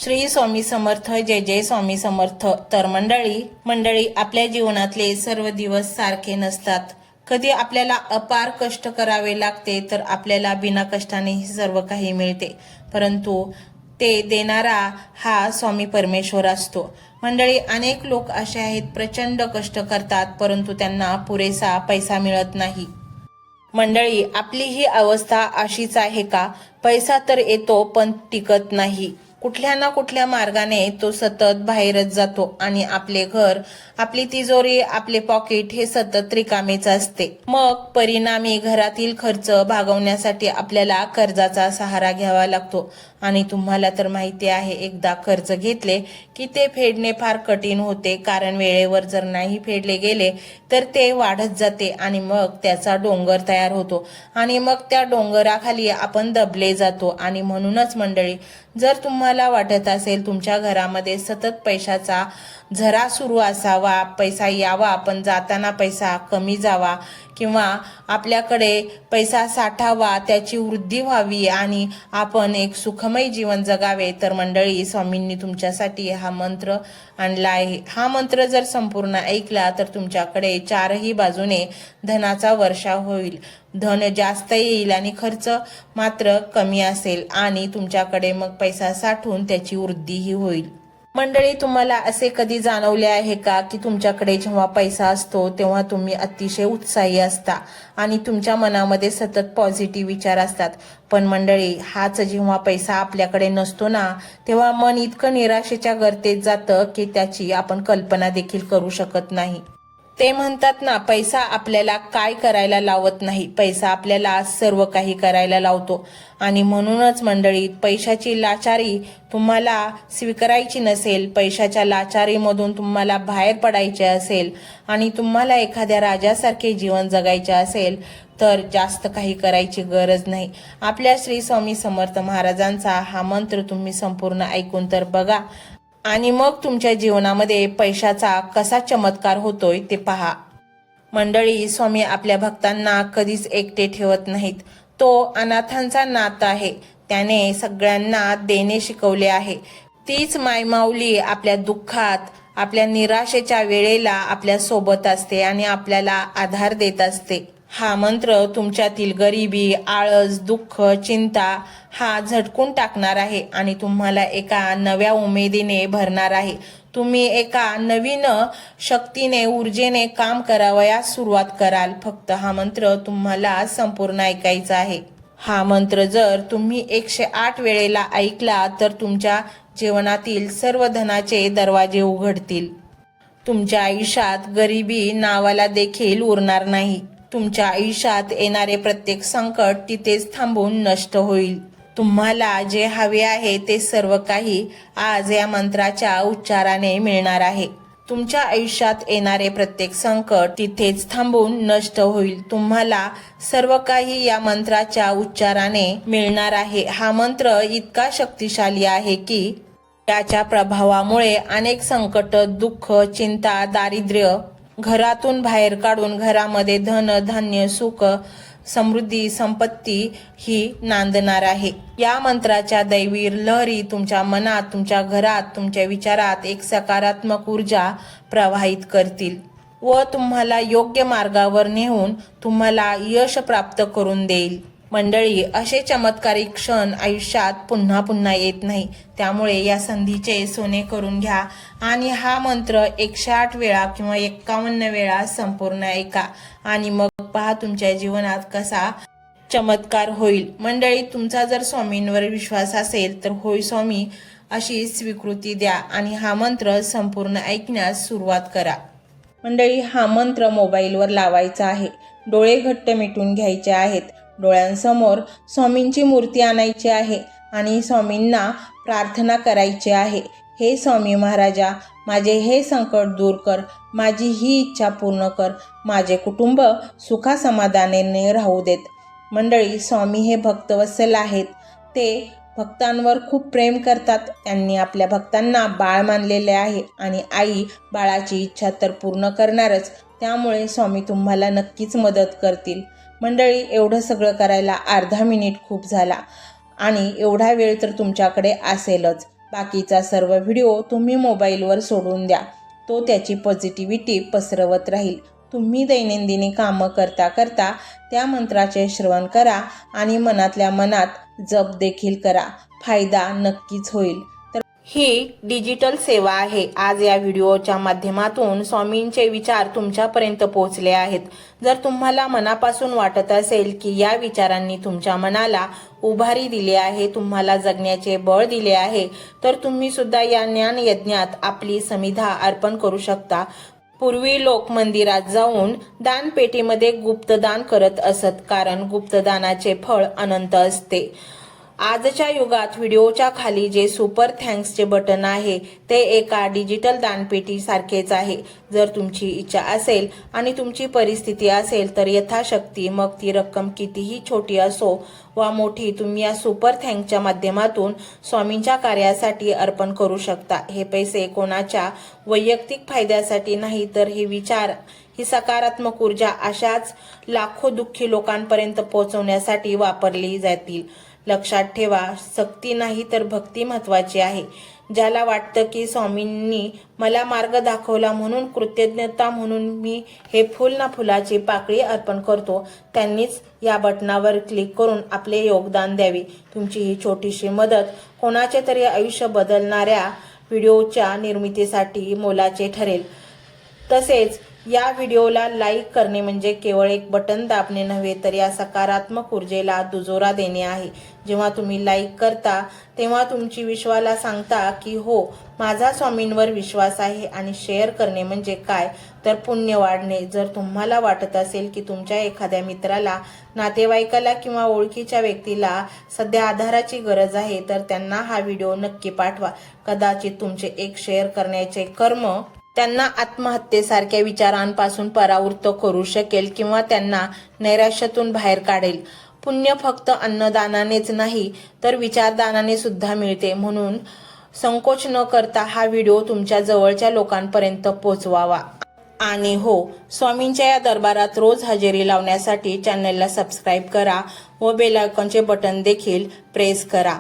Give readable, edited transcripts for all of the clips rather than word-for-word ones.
श्री स्वामी समर्थ. जय जय स्वामी समर्थ. तर मंडळी आपल्या जीवनातले सर्व दिवस सारखे नसतात. कधी आपल्याला अपार कष्ट करावे लागते तर आपल्याला बिना कष्टाने सर्व काही मिळते, परंतु ते देणारा हा स्वामी परमेश्वर असतो. मंडळी, अनेक लोक असे आहेत, प्रचंड कष्ट करतात परंतु त्यांना पुरेसा पैसा मिळत नाही. मंडळी, आपली ही अवस्था अशीच आहे का? पैसा तर येतो पण टिकत नाही. कुठल्या ना कुठल्या मार्गाने तो सतत बाहेरच जातो आणि आपले घर, आपली तिजोरी, आपले पॉकेट हे सतत रिकामेच असते. मग परिणामी घरातील खर्च भागवण्यासाठी आपल्याला कर्जाचा सहारा घ्यावा लागतो. आणि तुम्हाला तर माहिती आहे, एकदा कर्ज घेतले की ते फेडणे फार कठीण होते, कारण वेळेवर जर नाही फेडले गेले तर ते वाढत जाते आणि मग त्याचा डोंगर तयार होतो आणि मग त्या डोंगराखाली आपण दबले जातो. आणि म्हणूनच मंडळी, जर तुम्हाला वाटत असेल तुमच्या घरामध्ये सतत पैशाचा झरा सुरू असावा, पैसा यावा पण जाताना पैसा कमी जावा, किंवा आपल्याकडे पैसा साठावा, त्याची वृद्धी व्हावी आणि आपण एक सुखमय जीवन जगावे, तर मंडळी स्वामींनी तुमच्यासाठी हा मंत्र आणला आहे. हा मंत्र जर संपूर्ण ऐकला तर तुमच्याकडे चारही बाजूने धनाचा वर्षा होईल. धन जास्त येईल आणि खर्च मात्र कमी असेल आणि तुमच्याकडे मग पैसा साठून त्याची वृद्धीही होईल. मंडळी, तुम्हाला असे कधी जाणवले आहे का की तुमच्याकडे जेव्हा पैसा असतो तेव्हा तुम्ही अतिशय उत्साही असता आणि तुमच्या मनामध्ये सतत पॉझिटिव्ह विचार असतात. पण मंडळी, हाच जेव्हा पैसा आपल्याकडे नसतो ना, तेव्हा मन इतकं निराशेच्या गर्तेत जातं की त्याची आपण कल्पना देखील करू शकत नाही. ते म्हणतात ना, पैसा आपल्याला काय करायला लावत नाही, पैसा आपल्याला सर्व काही करायला लावतो. आणि म्हणूनच मंडळी, पैशाची लाचारी तुम्हाला स्वीकारायची नसेल, पैशाच्या लाचारीमधून तुम्हाला बाहेर पडायचे असेल आणि तुम्हाला एखाद्या राजासारखे जीवन जगायचे असेल तर जास्त काही करायची गरज नाही. आपल्या श्री स्वामी समर्थ महाराजांचा हा मंत्र तुम्ही संपूर्ण ऐकून तर बघा आणि मग तुमच्या जीवनामध्ये पैशाचा कसा चमत्कार होतोय ते पहा. मंडळी, स्वामी आपल्या भक्तांना कधीच एकटे ठेवत नाहीत. तो अनाथांचा नाथ आहे. त्याने सगळ्यांना देणे शिकवले आहे. तीच मायमाऊली आपल्या दुःखात, आपल्या निराशेच्या वेळेला आपल्या सोबत असते आणि आपल्याला आधार देत असते. हा मंत्र तुमच्यातील गरिबी, आळस, दुःख, चिंता हा झटकून टाकणार आहे आणि तुम्हाला एका नव्या उमेदीने भरणार आहे. तुम्ही एका नवीन शक्तीने, ऊर्जेने काम करावयास सुरुवात कराल. फक्त हा मंत्र तुम्हाला संपूर्ण ऐकायचा आहे. हा मंत्र जर तुम्ही 108 वेळेला ऐकला तर तुमच्या जीवनातील सर्व धनाचे दरवाजे उघडतील. तुमच्या आयुष्यात गरिबी नावाला देखील उरणार नाही. तुमच्या आयुष्यात येणारे प्रत्येक संकट तिथेच थांबून नष्ट होईल. तुम्हाला जे हवे आहे ते सर्व काही आज या मंत्राच्या उच्चाराने मिळणार आहे. तुमच्या आयुष्यात येणारे प्रत्येक संकट तिथेच थांबून नष्ट होईल. तुम्हाला सर्व काही या मंत्राच्या उच्चाराने मिळणार आहे. हा मंत्र इतका शक्तिशाली आहे की त्याच्या प्रभावामुळे अनेक संकट, दुःख, चिंता, दारिद्र्य घरातून बाहेर काढून घरामध्ये धन, धान्य, सुख, समृद्धी, संपत्ती ही नांदणार आहे. या मंत्राच्या दैवी लहरी तुमच्या मनात, तुमच्या घरात, तुमच्या विचारात एक सकारात्मक ऊर्जा प्रवाहित करतील व तुम्हाला योग्य मार्गावर नेऊन तुम्हाला यश प्राप्त करून देईल. मंडळी, असे चमत्कारिक क्षण आयुष्यात पुन्हा पुन्हा येत नाही. त्यामुळे या संधीचे सोने करून घ्या आणि हा मंत्र 108 वेळा किंवा 51 वेळा संपूर्ण ऐका आणि मग पहा तुमच्या जीवनात कसा चमत्कार होईल. मंडळी, तुमचा जर स्वामींवर विश्वास असेल तर होय स्वामी अशी स्वीकृती द्या आणि हा मंत्र संपूर्ण ऐकण्यास सुरुवात करा. मंडळी, हा मंत्र मोबाईलवर लावायचा आहे. डोळे घट्ट मिटून घ्यायचे आहेत. डोळ्यांसमोर स्वामींची मूर्ती आणायची आहे आणि स्वामींना प्रार्थना करायची आहे. हे स्वामी महाराजा, माझे हे संकट दूर कर, माझी ही इच्छा पूर्ण कर, माझे कुटुंब सुखासमाधानाने राहू देत. मंडळी, स्वामी हे भक्तवत्सल आहेत. ते भक्तांवर खूप प्रेम करतात. त्यांनी आपल्या भक्तांना बाळ मानलेले आहे आणि आई बाळाची इच्छा तर पूर्ण करणारच. त्यामुळे स्वामी तुम्हाला नक्कीच मदत करतील. मंडळी, एवढं सगळं करायला अर्धा मिनिट खूप झाला आणि एवढा वेळ तर तुमच्याकडे असेलच. बाकीचा सर्व व्हिडिओ तुम्ही मोबाईलवर सोडून द्या. तो त्याची पॉझिटिव्हिटी पसरवत राहील. तुम्ही दैनंदिनी कामं करता करता त्या मंत्राचे श्रवण करा आणि मनातल्या मनात जप देखील करा. फायदा नक्कीच होईल. ही डिजिटल सेवा आहे. आज या व्हिडिओच्या माध्यमातून स्वामींचे विचार तुमच्यापर्यंत पोहोचले आहेत. जर तुम्हाला मनापासून वाटत असेल की या विचारांनी तुमच्या मनाला उभारी दिली आहे, तुम्हाला जगण्याचे बळ दिले आहे, तर तुम्ही सुद्धा या ज्ञान यज्ञात आपली समिधा अर्पण करू शकता. पूर्वी लोक मंदिरात जाऊन दानपेटीमध्ये गुप्तदान करत असत, कारण गुप्तदानाचे फळ अनंत असते. आजच्या युगात व्हिडिओच्या खाली जे सुपर थँक्सचे बटन आहे ते एका डिजिटल दानपेटी सारखेच आहे. जर तुमची इच्छा असेल आणि तुमची परिस्थिती असेल तर यथाशक्ती, मग ती रक्कम कितीही छोटी असो वा मोठी, तुम्ही या सुपर थँक्सच्या माध्यमातून स्वामींच्या कार्यासाठी अर्पण करू शकता. हे पैसे कोणाच्या वैयक्तिक फायद्यासाठी नाही, तर हे विचार, ही सकारात्मक ऊर्जा अशाच लाखो दुःखी लोकांपर्यंत पोहोचवण्यासाठी वापरली जातील. लक्षात ठेवा, सक्ती नाही तर भक्ती महत्वाची आहे. ज्याला वाटतं की स्वामींनी मला मार्ग दाखवला म्हणून कृतज्ञता म्हणून मी हे फुल ना फुलाची पाकळी अर्पण करतो, त्यांनीच या बटनावर क्लिक करून आपले योगदान द्यावे. तुमची ही छोटीशी मदत कोणाचे तरी आयुष्य बदलणाऱ्या व्हिडिओच्या निर्मितीसाठी मोलाचे ठरेल. तसेच या व्हिडिओला लाईक करणे म्हणजे केवळ एक बटन दाबणे नव्हे, तर या सकारात्मक ऊर्जेला दुजोरा देणे आहे. जेव्हा तुम्ही लाईक करता तेव्हा तुमची विश्वाला सांगता की हो, माझा स्वामींवर विश्वास आहे. आणि शेअर करणे म्हणजे काय, तर पुण्य वाढणे. जर तुम्हाला वाटत असेल की तुमच्या एखाद्या मित्राला, नातेवाईकाला किंवा ओळखीच्या व्यक्तीला सध्या आधाराची गरज आहे, तर त्यांना हा व्हिडिओ नक्की पाठवा. कदाचित तुमचे एक शेअर करण्याचे कर्म त्यांना आत्महत्येसारख्या विचारांपासून परावृत्त करू शकेल किंवा त्यांना नैराश्यातून बाहेर काढेल. पुण्य फक्त अन्नदानानेच नाही तर विचारदानाने सुद्धा मिळते. म्हणून संकोच न करता हा व्हिडिओ तुमच्या जवळच्या लोकांपर्यंत पोहोचवावा. आणि हो, स्वामींच्या या दरबारात रोज हजेरी लावण्यासाठी चॅनलला सबस्क्राईब करा व बेल आयकॉनचे बटन देखील प्रेस करा.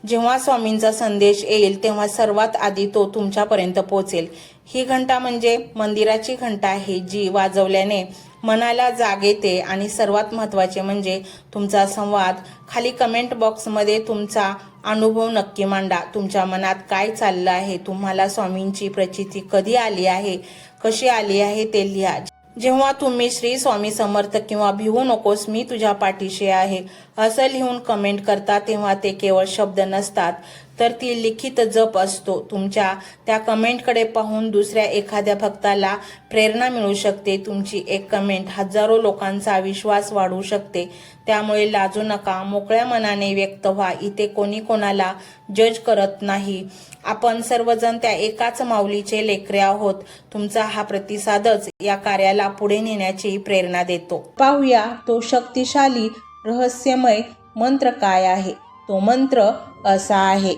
जेव्हा स्वामींचा संदेश येईल तेव्हा सर्वात आधी तो तुमच्यापर्यंत पोहोचेल. ही घंटा म्हणजे मंदिराची घंटा आहे, जी वाजवल्याने मनाला जाग येते. आणि सर्वात महत्त्वाचे म्हणजे तुमचा संवाद. खाली कमेंट बॉक्समध्ये तुमचा अनुभव नक्की मांडा. तुमच्या मनात काय चाललं आहे, तुम्हाला स्वामींची प्रचिती कधी आली आहे, कशी आली आहे ते लिहा. जेव्हा तुम्ही श्री स्वामी समर्थ किंवा भिवू नकोस मी तुझ्या पाठीशी आहे असं लिहून कमेंट करता, तेव्हा ते केवळ शब्द नसतात, तर ती लिखित जप असतो. तुमच्या त्या कमेंटकडे पाहून दुसऱ्या एखाद्या भक्ताला प्रेरणा मिळू शकते. तुमची एक कमेंट हजारो लोकांचा विश्वास वाढवू शकते. त्यामुळे लाजू नका, मोकळ्या मनाने व्यक्त व्हा. इथे कोणी कोणाला जज करत नाही. आपण सर्वजण त्या एकाच माऊलीचे लेकरे आहोत. तुमचा हा प्रतिसादच या कार्याला पुढे नेण्याची प्रेरणा देतो. पाहूया तो शक्तिशाली रहस्यमय मंत्र काय आहे. तो मंत्र असा आहे: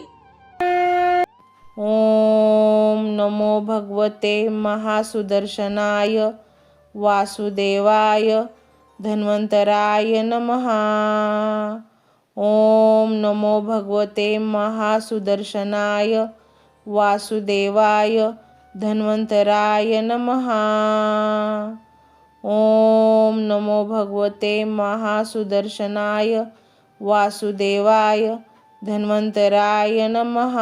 ओम नमो भगवते महासुदर्शनाय वासुदेवाय धन्वंतराय नमः. ओम नमो भगवते महासुदर्शनाय वासुदेवाय धन्वंतराय नमः. ओम नमो भगवते महासुदर्शनाय वासुदेवाय धन्वंतराय नमः.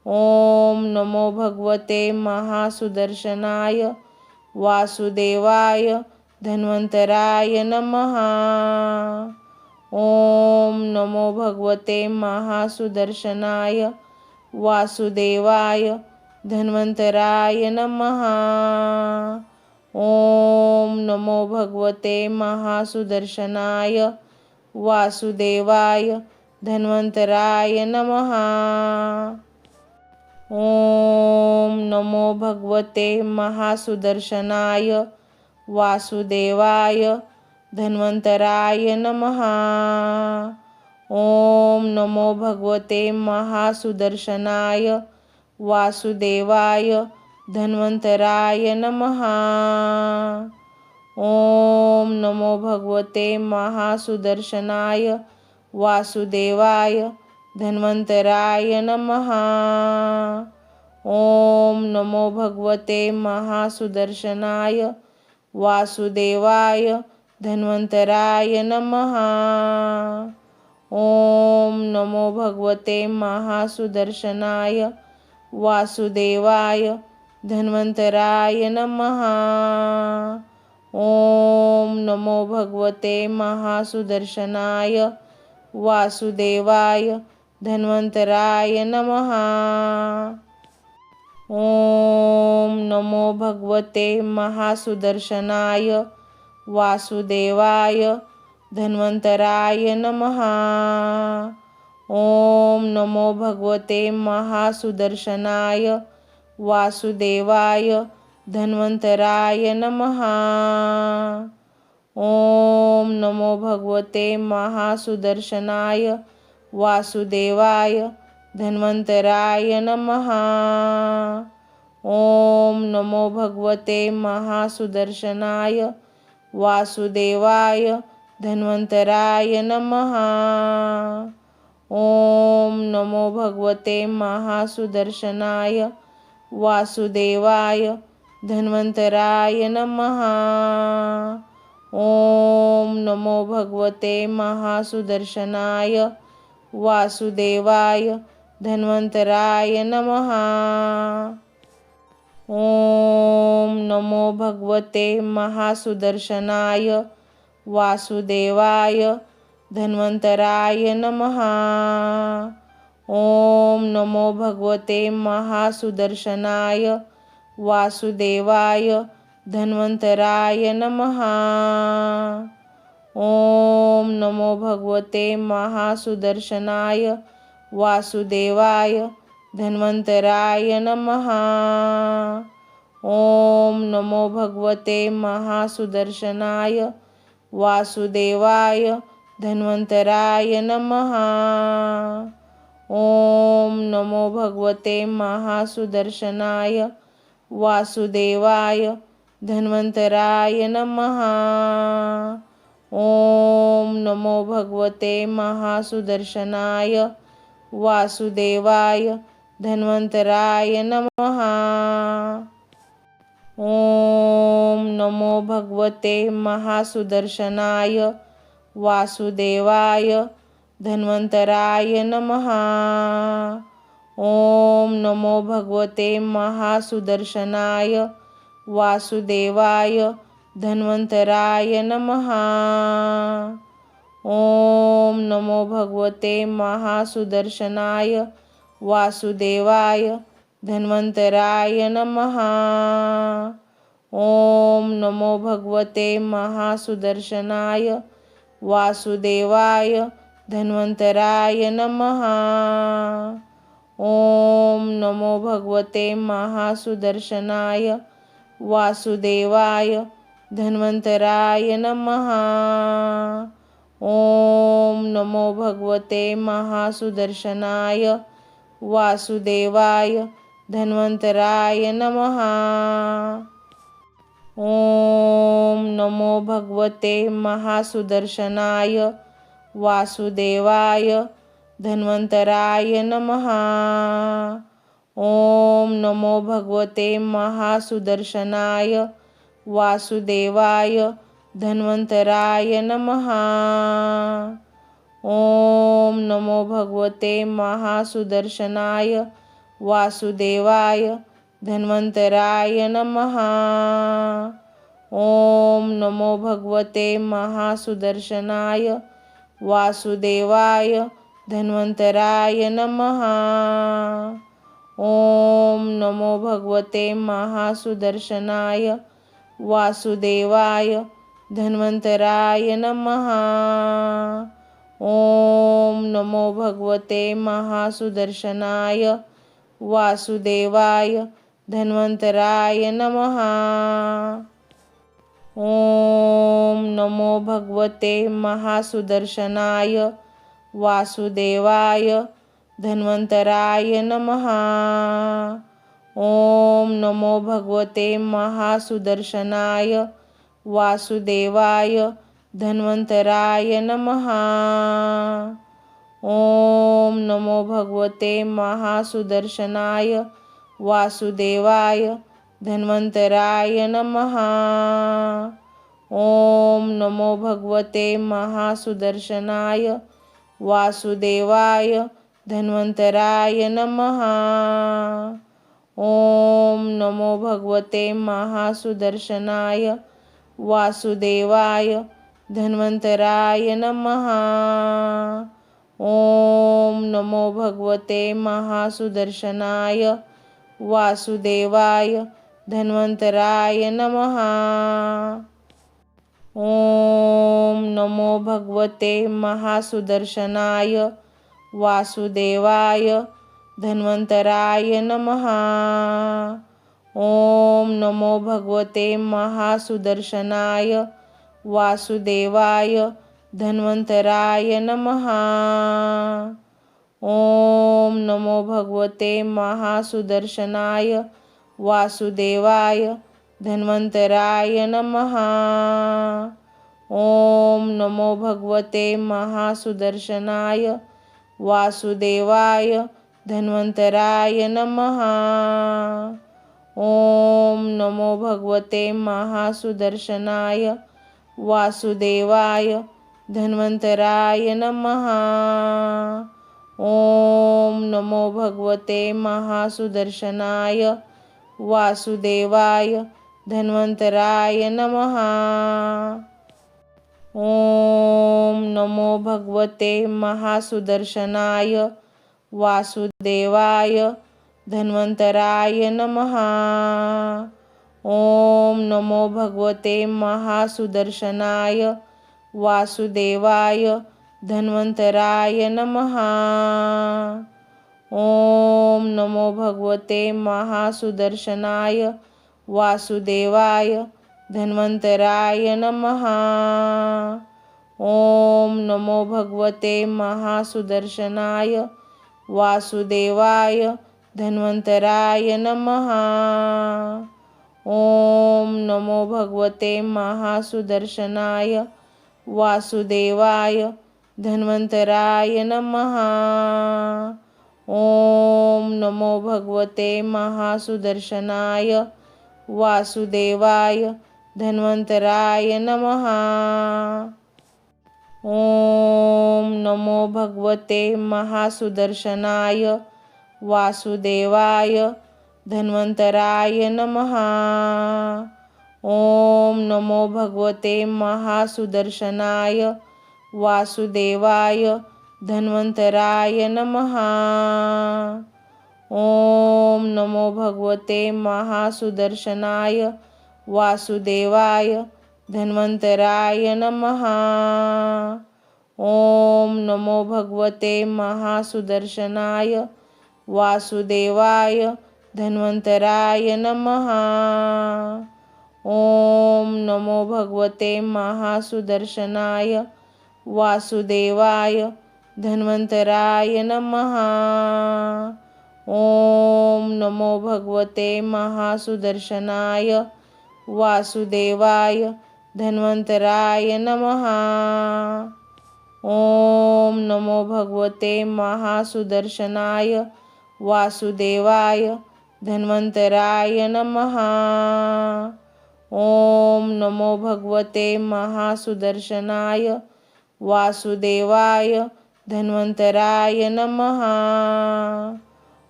ओम नमो भगवते महासुदर्शनाय वासुदेवाय धन्वंतराय नमः. ओम नमो भगवते महासुदर्शनाय वासुदेवाय धन्वंतराय नमः. ओम नमो भगवते महासुदर्शनाय वासुदेवाय धन्वंतराय नमः. ओम नमो भगवते महासुदर्शनाय वासुदेवाय धन्वंतराय नमः. ओम नमो भगवते महासुदर्शनाय वासुदेवाय धन्वंतराय नमः. ओम नमो भगवते महासुदर्शनाय वासुदेवाय धन्वन्तराय नमः। ओम नमो भगवते महासुदर्शनाय वासुदेवाय धन्वन्तराय नमः। ओम नमो भगवते महासुदर्शनाय वासुदेवाय धन्वन्तराय नमः। ओम नमो भगवते महासुदर्शनाय वासुदेवाय धन्वन्तराय नमः। ओम नमो भगवते महासुदर्शनाय वासुदेवाय धन्वन्तराय नमः। ओम नमो भगवते महासुदर्शनाय वासुदेवाय धन्वन्तराय नमः। ओम नमो भगवते महासुदर्शनाय वासुदेवाय धन्वन्तराय नमः। ओम नमो भगवते महासुदर्शनाय वासुदेवाय धन्वन्तराय नमः। ओम नमो भगवते महासुदर्शनाय वासुदेवाय धन्वन्तराय नमः। ओम नमो भगवते महासुदर्शनाय वासुदेवाय धन्वन्तराय नमः। ओम नमो भगवते महासुदर्शनाय वासुदेवाय धन्वन्तराय नमः। ओम नमो भगवते महासुदर्शनाय वासुदेवाय धन्वन्तराय नमः। ओम नमो भगवते महासुदर्शनाय वासुदेवाय धन्वन्तराय नमः। ओम नमो भगवते महासुदर्शनाय वासुदेवाय धन्वन्तराय नमः। ओम नमो भगवते महासुदर्शनाय वासुदेवाय धन्वन्तराय नमः। ओम नमो भगवते महासुदर्शनाय वासुदेवाय धन्वन्तराय नमः। ओम नमो भगवते महासुदर्शनाय वासुदेवाय धन्वन्तराय नमः। ओम नमो भगवते महासुदर्शनाय वासुदेवाय धन्वन्तराय नमः। ओम नमो भगवते महासुदर्शनाय वासुदेवाय धन्वन्तराय नमः। ओम नमो भगवते महासुदर्शनाय वासुदेवाय धन्वन्तराय नमः। ओम नमो भगवते महासुदर्शनाय वासुदेवाय धन्वन्तराय नमः। ओम नमो भगवते महासुदर्शनाय वासुदेवाय धन्वन्तराय नमः। ओम नमो भगवते महासुदर्शनाय वासुदेवाय धन्वन्तराय नमः। ओम नमो भगवते महासुदर्शनाय वासुदेवाय धन्वन्तराय नमः। ओम नमो भगवते महासुदर्शनाय वासुदेवाय धन्वन्तराय नमः। ओम नमो भगवते महासुदर्शनाय वासुदेवाय धन्वन्तराय नमः। ओम नमो भगवते महासुदर्शनाय वासुदेवाय धन्वन्तराय नमः। ओम नमो भगवते महासुदर्शनाय वासुदेवाय धन्वन्तराय नमः। ओम नमो भगवते महासुदर्शनाय वासुदेवाय धन्वन्तराय नमः। ओम नमो भगवते महासुदर्शनाय वासुदेवाय धन्वन्तराय नमः। ओम नमो भगवते महासुदर्शनाय वासुदेवाय धन्वंतराय नमः। ओम नमो भगवते महासुदर्शनाय वासुदेवाय धन्वंतराय नमः। ओम नमो भगवते महासुदर्शनाय वासुदेवाय धन्वंतराय नमः। ओम नमो भगवते महासुदर्शनाय वासुदेवाय धन्वंतराय नमः। ओम नमो भगवते महासुदर्शनाय वासुदेवाय धन्वंतराय नमः। ओम नमो भगवते महासुदर्शनाय वासुदेवाय धन्वंतराय नमः। ओम नमो भगवते महासुदर्शनाय वासुदेवाय धन्वंतराय नमः। ओम नमो भगवते महासुदर्शनाय वासुदेवाय धन्वंतराय नमः। ओम नमो भगवते महासुदर्शनाय वासुदेवाय धन्वंतराय नमः। ओम नमो भगवते महासुदर्शनाय वासुदेवाय धन्वंतराय नमः। ओम नमो भगवते महासुदर्शनाय वासुदेवाय धन्वंतराय नमः। ओम नमो भगवते महासुदर्शनाय वासुदेवाय धन्वंतराय नमः। ओम नमो भगवते महासुदर्शनाय वासुदेवाय धन्वंतराय नमः। ओम नमो भगवते महासुदर्शनाय वासुदेवाय धन्वंतराय नमः। ओम नमो भगवते महासुदर्शनाय वासुदेवाय धन्वंतराय नमः। ओम नमो भगवते महासुदर्शनाय वासुदेवाय धन्वंतराय नमः। ओम नमो भगवते महासुदर्शनाय वासुदेवाय धन्वंतराय नमः। ओम नमो भगवते महासुदर्शनाय वासुदेवाय धन्वंतराय नमः। ओम नमो भगवते महासुदर्शनाय वासुदेवाय धन्वंतराय नमः। ओम नमो भगवते महासुदर्शनाय वासुदेवाय धन्वंतराय नमः। ओम नमो भगवते महासुदर्शनाय वासुदेवाय धन्वंतराय नमः। ओम नमो भगवते महासुदर्शनाय वासुदेवाय धन्वंतराय नमः। ओम नमो भगवते महासुदर्शनाय वासुदेवाय धन्वंतराय नमः। ओम नमो भगवते महासुदर्शनाय वासुदेवाय धन्वंतराय नमः।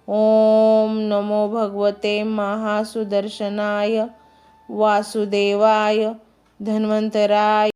ओम नमो भगवते महासुदर्शनाय वासुदेवाय धन्वंतराय